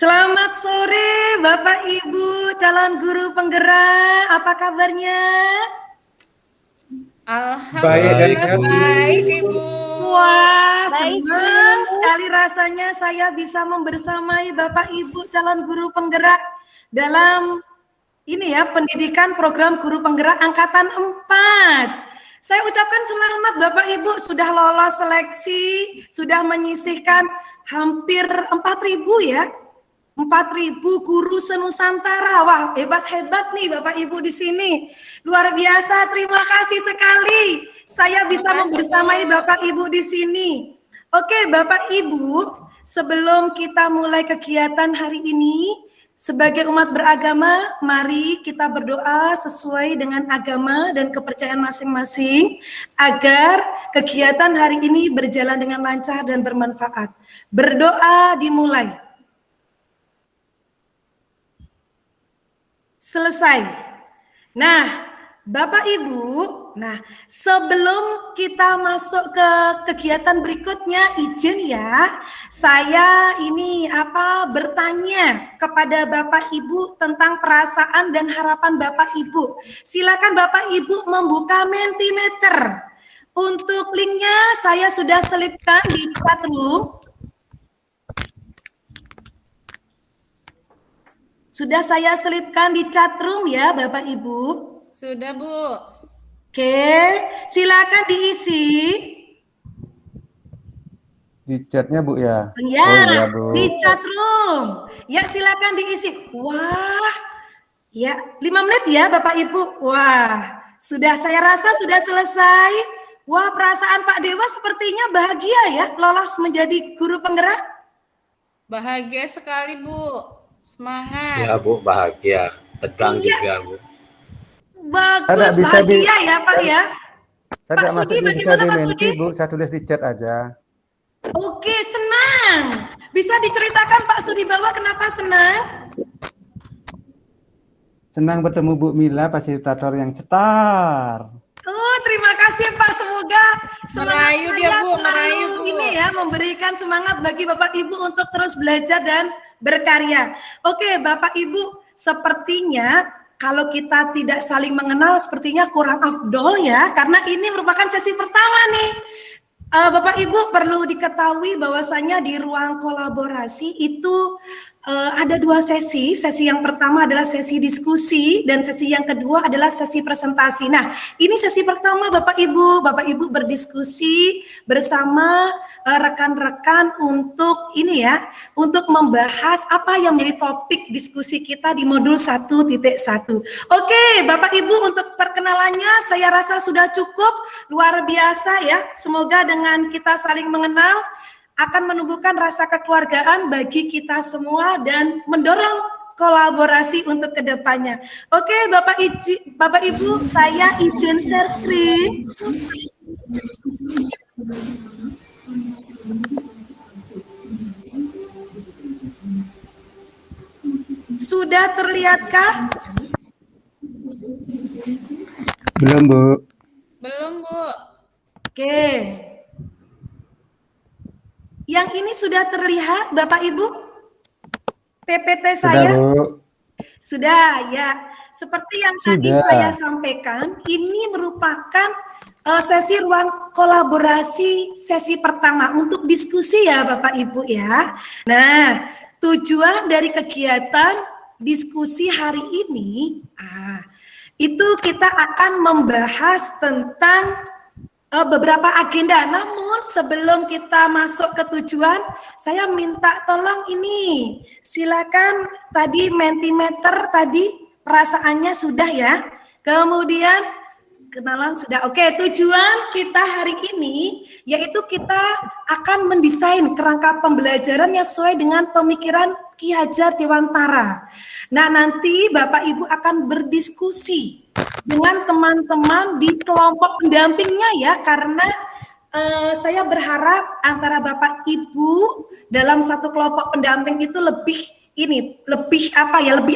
Selamat sore Bapak Ibu calon guru penggerak, apa kabarnya? Alhamdulillah baik Ibu. Wah, senang sekali rasanya saya bisa membersamai Bapak Ibu calon guru penggerak dalam ini ya, pendidikan program guru penggerak angkatan 4. Saya ucapkan selamat Bapak Ibu sudah lolos seleksi, sudah menyisihkan hampir 4.000 ya. 4.000 guru senusantara. Wah, hebat-hebat nih Bapak Ibu di sini. Luar biasa, terima kasih sekali. Saya bisa membersamai Bapak Ibu di sini. Oke, Bapak Ibu, sebelum kita mulai kegiatan hari ini, sebagai umat beragama, mari kita berdoa sesuai dengan agama dan kepercayaan masing-masing agar kegiatan hari ini berjalan dengan lancar dan bermanfaat. Berdoa dimulai. Selesai. Nah, Bapak Ibu, sebelum kita masuk ke kegiatan berikutnya, izin ya, saya bertanya kepada Bapak Ibu tentang perasaan dan harapan Bapak Ibu. Silakan Bapak Ibu membuka Mentimeter. Untuk linknya saya sudah selipkan di chat room. Sudah saya selipkan di chat room ya Bapak Ibu? Sudah Bu. Oke, silakan diisi. Di chatnya Bu ya? Ya, oh, iya, Bu. di chat room. Ya silakan diisi. Wah, ya 5 menit ya Bapak Ibu. Wah, saya rasa sudah selesai. Wah, perasaan Pak Dewa sepertinya bahagia ya lolos menjadi guru penggerak. Bahagia sekali Bu. Semangat. Ya Bu, bahagia. Tegang juga Bu. Bagus, bahagia ya Pak ya. Saya Pak Sudi, bagaimana Pak Sudi? Bu, saya tulis di chat aja. Oke, senang. Bisa diceritakan Pak Sudi bahwa kenapa senang? Senang bertemu Bu Mila, fasilitator yang cetar. Oh, terima kasih Pak. Semoga merayu dia Bu, merayu Bu. Ini ya memberikan semangat bagi Bapak Ibu untuk terus belajar dan berkarya. Oke, Bapak Ibu, sepertinya kalau kita tidak saling mengenal sepertinya kurang afdol ya, karena ini merupakan sesi pertama nih. Bapak Ibu perlu diketahui bahwasanya di ruang kolaborasi itu ada 2 sesi. Sesi yang pertama adalah sesi diskusi dan sesi yang kedua adalah sesi presentasi. Nah, ini sesi pertama Bapak Ibu berdiskusi bersama rekan-rekan untuk untuk membahas apa yang menjadi topik diskusi kita di modul 1.1. Oke, Bapak Ibu, untuk perkenalannya saya rasa sudah cukup, luar biasa ya. Semoga dengan kita saling mengenal akan menumbuhkan rasa kekeluargaan bagi kita semua dan mendorong kolaborasi untuk kedepannya. Oke, Bapak Ibu, saya izin share screen. Sudah terlihatkah? Belum Bu. Belum Bu. Oke. Yang ini sudah terlihat Bapak Ibu? PPT saya? Sudah Bu. Sudah ya. Seperti yang tadi saya sampaikan, ini merupakan sesi ruang kolaborasi sesi pertama untuk diskusi ya Bapak Ibu ya. Nah, tujuan dari kegiatan diskusi hari ini, itu kita akan membahas tentang beberapa agenda. Namun sebelum kita masuk ke tujuan, saya minta tolong ini, silakan tadi Mentimeter tadi perasaannya sudah ya. Kemudian kenalan sudah. Oke, tujuan kita hari ini yaitu kita akan mendesain kerangka pembelajaran yang sesuai dengan pemikiran Ki Hajar Dewantara. Nah, nanti Bapak Ibu akan berdiskusi dengan teman-teman di kelompok pendampingnya ya, karena saya berharap antara Bapak Ibu dalam satu kelompok pendamping itu lebih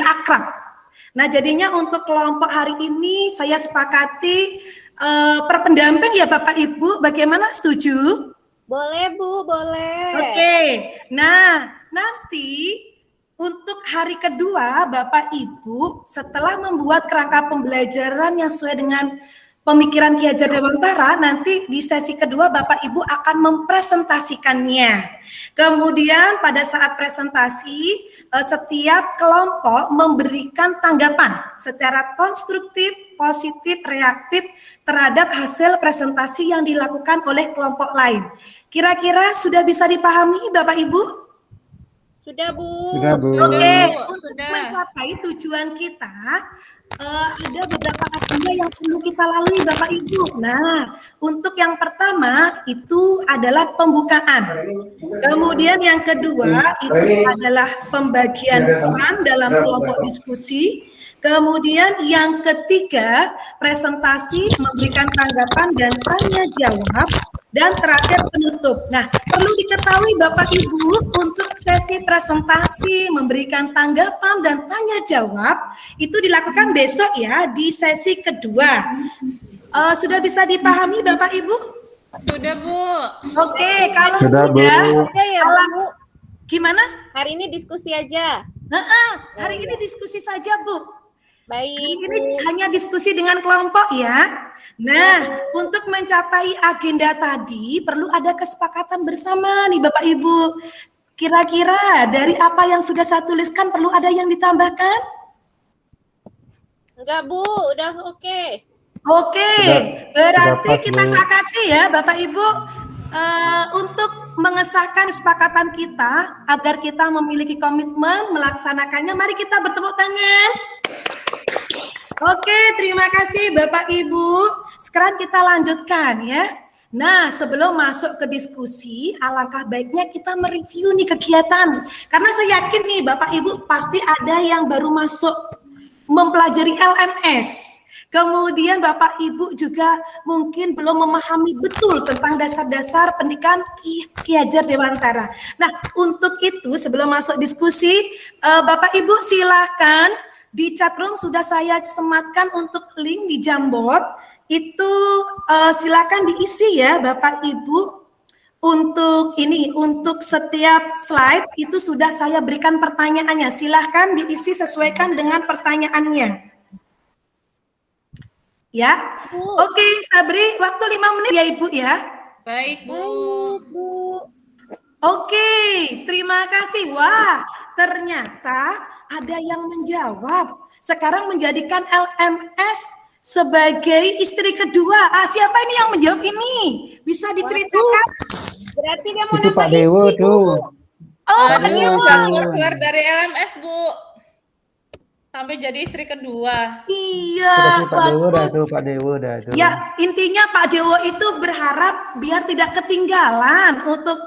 akrab. Nah, jadinya untuk kelompok hari ini saya sepakati per pendamping ya Bapak Ibu, bagaimana, setuju? Boleh Bu, boleh. Oke, nah nanti untuk hari kedua, Bapak Ibu, setelah membuat kerangka pembelajaran yang sesuai dengan pemikiran Ki Hajar Dewantara, nanti di sesi kedua Bapak Ibu akan mempresentasikannya. Kemudian pada saat presentasi, setiap kelompok memberikan tanggapan secara konstruktif, positif, reaktif terhadap hasil presentasi yang dilakukan oleh kelompok lain. Kira-kira sudah bisa dipahami Bapak Ibu? Sudah, Bu. Sudah, Bu. Oke, Bu, untuk sudah. mencapai tujuan kita, ada beberapa agenda yang perlu kita lalui Bapak Ibu. Nah, untuk yang pertama itu adalah pembukaan. Kemudian yang kedua itu adalah pembagian peran dalam kelompok diskusi. Kemudian yang ketiga, presentasi, memberikan tanggapan dan tanya jawab. Dan terakhir penutup. Nah, perlu diketahui Bapak Ibu, untuk sesi presentasi, memberikan tanggapan dan tanya jawab itu dilakukan besok ya di sesi kedua. Sudah bisa dipahami Bapak Ibu? Sudah, Bu. Oke, kalau Sudah, Bu. Oke ya, Bu. gimana? Hari ini diskusi aja. Hari ini diskusi saja, Bu. Baik, Ini Bu. hanya diskusi dengan kelompok ya. Nah, untuk mencapai agenda tadi perlu ada kesepakatan bersama nih Bapak Ibu. Kira-kira dari apa yang sudah saya tuliskan perlu ada yang ditambahkan? Enggak, Bu. Udah oke. Oke, Sudah berarti pas, kita Bu. sepakati ya Bapak Ibu untuk mengesahkan kesepakatan kita agar kita memiliki komitmen melaksanakannya. Mari kita bertepuk tangan. Oke, terima kasih Bapak Ibu. Sekarang kita lanjutkan ya. Nah, sebelum masuk ke diskusi, alangkah baiknya kita mereview nih kegiatan. Karena saya yakin nih Bapak Ibu pasti ada yang baru masuk mempelajari LMS. Kemudian Bapak Ibu juga mungkin belum memahami betul tentang dasar-dasar pendidikan Ki Hajar Dewantara. Nah, untuk itu sebelum masuk diskusi, Bapak Ibu silakan di chatroom sudah saya sematkan untuk link di Jamboard. Itu silakan diisi ya Bapak Ibu. Untuk setiap slide itu sudah saya berikan pertanyaannya. Silahkan diisi sesuaikan dengan pertanyaannya. Ya. Bu. Oke, Sabri, waktu 5 menit ya Ibu ya. Baik, Bu. Baik, Bu. Oke, terima kasih. Wah, ternyata ada yang menjawab. Sekarang menjadikan LMS sebagai istri kedua. Siapa ini yang menjawab ini? Bisa diceritakan? Berarti dia mau Itu Pak nambah Dewo istri, tuh. Oh, Pak Pak Dewo Dewo. tuh. Keluar dari LMS, Bu. Sampai jadi istri kedua. Iya, Sudah tuh Pak Dewo dah bagus. tuh, Pak Dewo dah tuh. Ya, intinya Pak Dewo itu berharap biar tidak ketinggalan untuk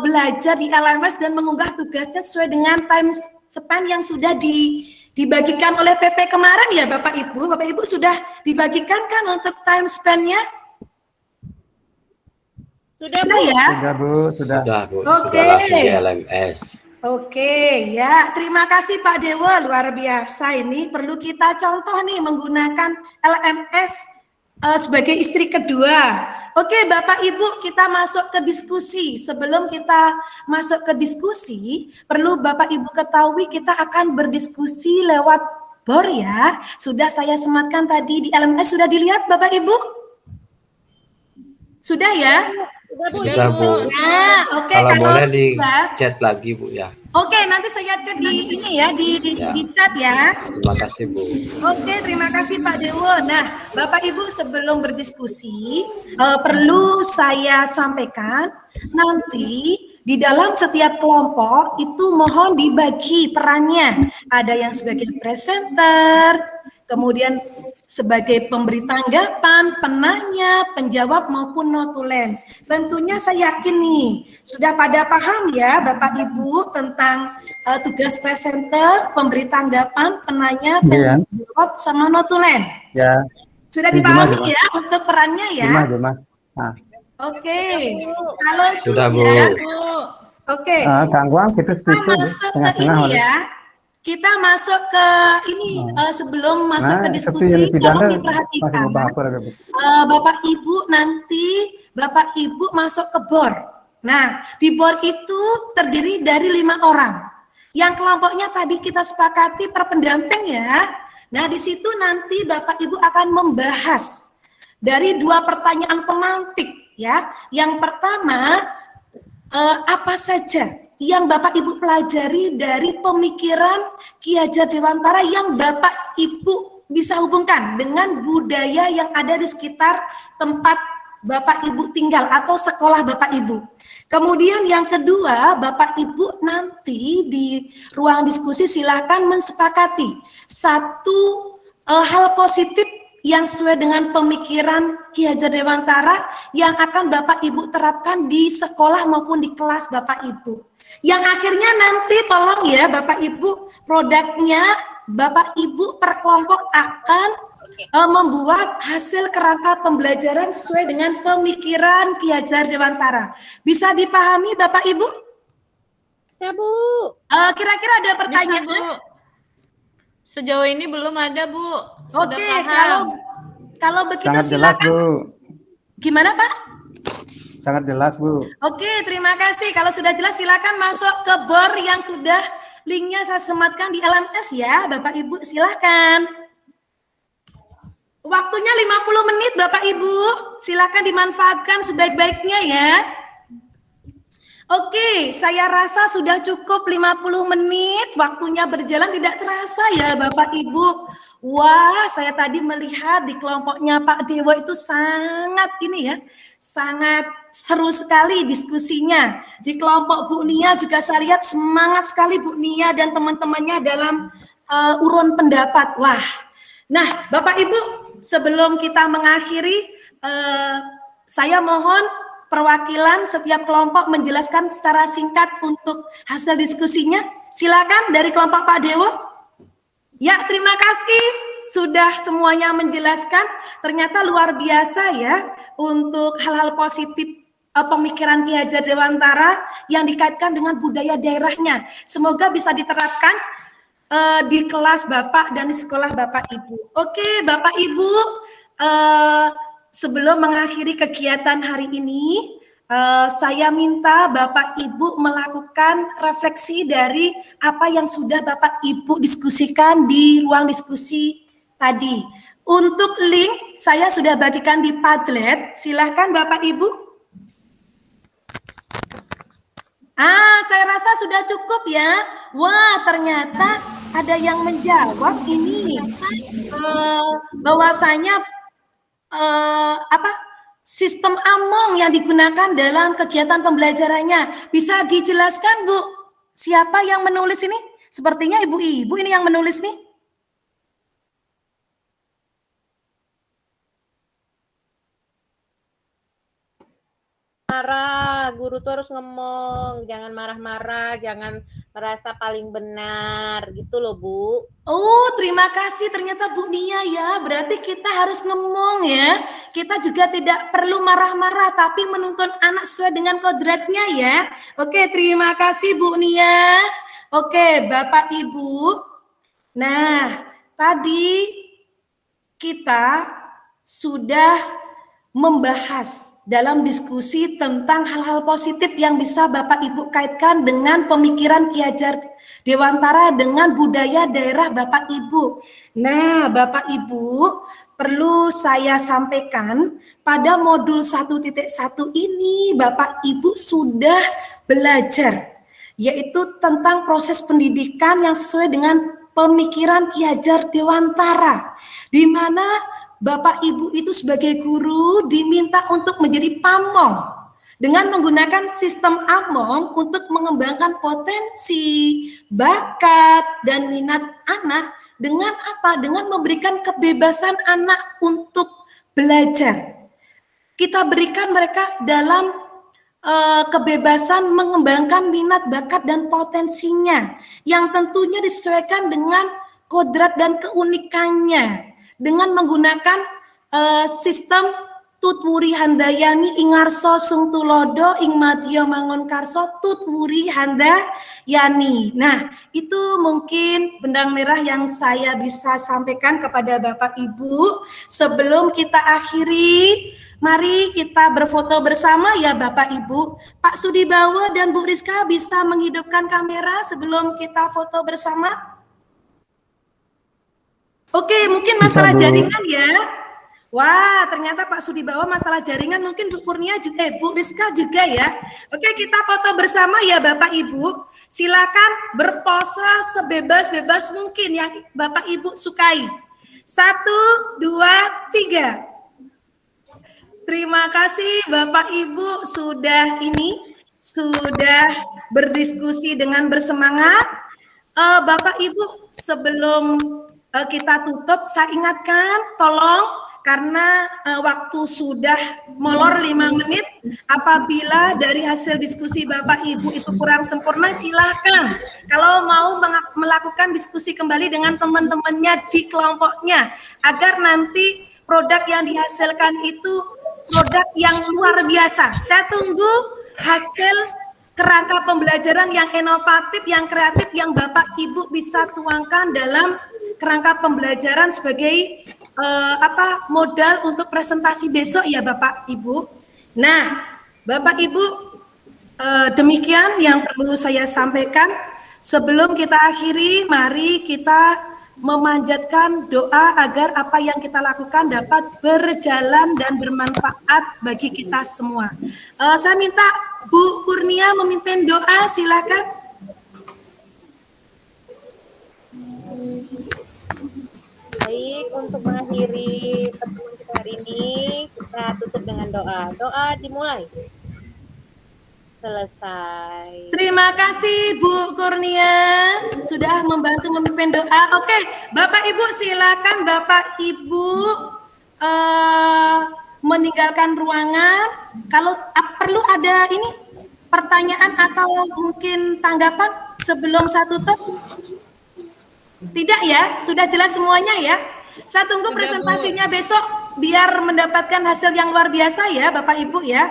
belajar di LMS dan mengunggah tugasnya sesuai dengan time span yang sudah dibagikan oleh PP kemarin ya Bapak Ibu. Bapak Ibu sudah dibagikan kan untuk time span-nya? Sudah, Sudah Bu. ya? Sudah, Bu, sudah. Sudah, Bu. Oke. Sudah langsung di LMS. Oke, ya. Terima kasih Pak Dewo, luar biasa ini. Perlu kita contoh nih menggunakan LMS sebagai istri kedua. Oke, Bapak Ibu, kita masuk ke diskusi. Sebelum kita masuk ke diskusi, perlu Bapak Ibu ketahui kita akan berdiskusi lewat BOR ya. Sudah saya sematkan tadi di LMS, sudah dilihat Bapak Ibu? Sudah ya? Sudah, Bu. Nah, oke, Kalau boleh di sudah. chat lagi, Bu, ya. Oke, nanti saya cek di sini ya, di chat ya. Terima kasih, Bu. Oke, terima kasih Pak Dewo. Nah, Bapak Ibu sebelum berdiskusi, perlu saya sampaikan, nanti di dalam setiap kelompok itu mohon dibagi perannya. Ada yang sebagai presenter, kemudian sebagai pemberi tanggapan, penanya, penjawab maupun notulen. Tentunya saya yakin nih, sudah pada paham ya Bapak Ibu tentang tugas presenter, pemberi tanggapan, penanya, Iya. penjawab, sama notulen. Ya. Sudah Ini dipahami gimana? ya untuk perannya ya? Gimana? Nah, Oke, kalau Sudah, Bu. Bu. Oke. tangguang kita Kita setuju, Bu. masuk ke Tengah-tengah ini oleh. ya. Kita masuk ke ini sebelum masuk ke Nah, diskusi, seperti yang tolong pidana masih diperhatikan. membahas apa ada, Bu? Bapak Ibu nanti Bapak Ibu masuk ke BOR. Nah, di BOR itu terdiri dari 5 orang. Yang kelompoknya tadi kita sepakati per pendamping ya. Nah, di situ nanti Bapak Ibu akan membahas dari 2 pertanyaan pemantik ya. Yang pertama, apa saja yang Bapak Ibu pelajari dari pemikiran Ki Hajar Dewantara yang Bapak Ibu bisa hubungkan dengan budaya yang ada di sekitar tempat Bapak Ibu tinggal atau sekolah Bapak Ibu. Kemudian yang kedua, Bapak Ibu nanti di ruang diskusi silakan mensepakati satu hal positif yang sesuai dengan pemikiran Ki Hajar Dewantara yang akan Bapak Ibu terapkan di sekolah maupun di kelas Bapak Ibu. Yang akhirnya nanti tolong ya Bapak Ibu, produknya Bapak Ibu per kelompok akan membuat hasil kerangka pembelajaran sesuai dengan pemikiran Ki Hajar Dewantara. Bisa dipahami Bapak Ibu? Ya, Bu. Kira-kira ada pertanyaan? Bisa, Bu. Sejauh ini belum ada, Bu. Sudah Oke, paham. kalau begitu Sangat jelas, silakan. Bu. Gimana Pak? Sangat jelas, Bu. Oke, terima kasih. Kalau sudah jelas silakan masuk ke bor yang sudah linknya saya sematkan di LMS ya, Bapak Ibu silakan. Waktunya 50 menit Bapak Ibu, silakan dimanfaatkan sebaik-baiknya ya. Oke, saya rasa sudah cukup 50 menit, waktunya berjalan tidak terasa ya Bapak Ibu. Wah, saya tadi melihat di kelompoknya Pak Dewo itu sangat sangat seru sekali diskusinya. Di kelompok Bu Nia juga saya lihat semangat sekali Bu Nia dan teman-temannya dalam urun pendapat. Wah, nah Bapak Ibu, sebelum kita mengakhiri, saya mohon perwakilan setiap kelompok menjelaskan secara singkat untuk hasil diskusinya. Silakan dari kelompok Pak Dewo. Ya, terima kasih sudah semuanya menjelaskan. Ternyata luar biasa ya untuk hal-hal positif pemikiran Ki Hajar Dewantara yang dikaitkan dengan budaya daerahnya. Semoga bisa diterapkan di kelas Bapak dan di sekolah Bapak Ibu. Oke, Bapak Ibu, sebelum mengakhiri kegiatan hari ini, saya minta Bapak Ibu melakukan refleksi dari apa yang sudah Bapak Ibu diskusikan di ruang diskusi tadi. Untuk link saya sudah bagikan di Padlet, silahkan Bapak Ibu. Saya rasa sudah cukup ya. Wah, ternyata ada yang menjawab ini bahwasanya sistem Among yang digunakan dalam kegiatan pembelajarannya. Bisa dijelaskan Bu, siapa yang menulis ini? Sepertinya ibu-ibu ini yang menulis nih. Marah, guru tuh harus ngomong, jangan marah-marah, jangan merasa paling benar, gitu loh Bu. Oh, terima kasih. Ternyata Bu Nia ya, berarti kita harus ngomong ya. Kita juga tidak perlu marah-marah, tapi menuntun anak sesuai dengan kodratnya ya. Oke, terima kasih Bu Nia. Oke, Bapak Ibu. Nah, tadi kita sudah membahas dalam diskusi tentang hal-hal positif yang bisa Bapak Ibu kaitkan dengan pemikiran Ki Hajar Dewantara dengan budaya daerah Bapak Ibu. Nah, Bapak Ibu, perlu saya sampaikan pada modul 1.1 ini Bapak Ibu sudah belajar, yaitu tentang proses pendidikan yang sesuai dengan pemikiran Ki Hajar Dewantara, di mana Bapak Ibu itu sebagai guru diminta untuk menjadi pamong dengan menggunakan sistem Among untuk mengembangkan potensi, bakat, dan minat anak dengan apa? Dengan memberikan kebebasan anak untuk belajar. Kita berikan mereka dalam kebebasan mengembangkan minat, bakat, dan potensinya yang tentunya disesuaikan dengan kodrat dan keunikannya dengan menggunakan sistem tutwuri handayani ingarso sungtulodo ing madya mangun karso tutwuri handayani. Nah, itu mungkin benang merah yang saya bisa sampaikan kepada Bapak Ibu sebelum kita akhiri Mari kita berfoto bersama ya Bapak Ibu. Pak Sudibawo dan Bu Rizka bisa menghidupkan kamera sebelum kita foto bersama. Oke, mungkin masalah Bisa, Bu. jaringan ya. Wah, ternyata Pak Sudibawo masalah jaringan, mungkin Bu Kurnia juga, Bu Rizka juga ya. Oke, kita foto bersama ya Bapak Ibu. Silakan berpose sebebas-bebas mungkin yang Bapak Ibu sukai. 1, 2, 3. Terima kasih Bapak Ibu sudah berdiskusi dengan bersemangat. Bapak Ibu, sebelum kita tutup, saya ingatkan tolong karena waktu sudah molor 5 menit. Apabila dari hasil diskusi Bapak Ibu itu kurang sempurna, silakan. Kalau mau melakukan diskusi kembali dengan teman-temannya di kelompoknya, agar nanti produk yang dihasilkan itu produk yang luar biasa. Saya tunggu hasil kerangka pembelajaran yang inovatif, yang kreatif, yang Bapak Ibu bisa tuangkan dalam kerangka pembelajaran sebagai modal untuk presentasi besok ya Bapak Ibu. Nah, Bapak Ibu, demikian yang perlu saya sampaikan. Sebelum kita akhiri, mari kita memanjatkan doa agar apa yang kita lakukan dapat berjalan dan bermanfaat bagi kita semua. Saya minta Bu Kurnia memimpin doa, silakan. Baik, untuk mengakhiri pertemuan kita hari ini, kita tutup dengan doa. Doa dimulai. Selesai. Terima kasih Bu Kurnia sudah membantu memimpin doa. Oke, Bapak Ibu silakan Bapak Ibu meninggalkan ruangan. Kalau perlu ada ini pertanyaan atau mungkin tanggapan sebelum saya tutup? Tidak ya, sudah jelas semuanya ya. Saya tunggu Sudah, presentasinya besok biar mendapatkan hasil yang luar biasa ya Bapak Ibu ya.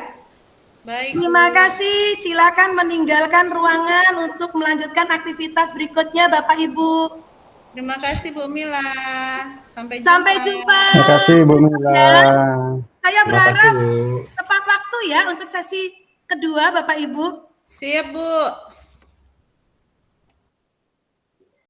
Baik. Terima Bu. kasih, silakan meninggalkan ruangan untuk melanjutkan aktivitas berikutnya Bapak Ibu. Terima kasih Bu Mila. Sampai jumpa. Sampai jumpa. Terima kasih Bu Mila. Saya Terima kasih, berharap Bu. tepat waktu ya untuk sesi kedua Bapak Ibu. Siap Bu.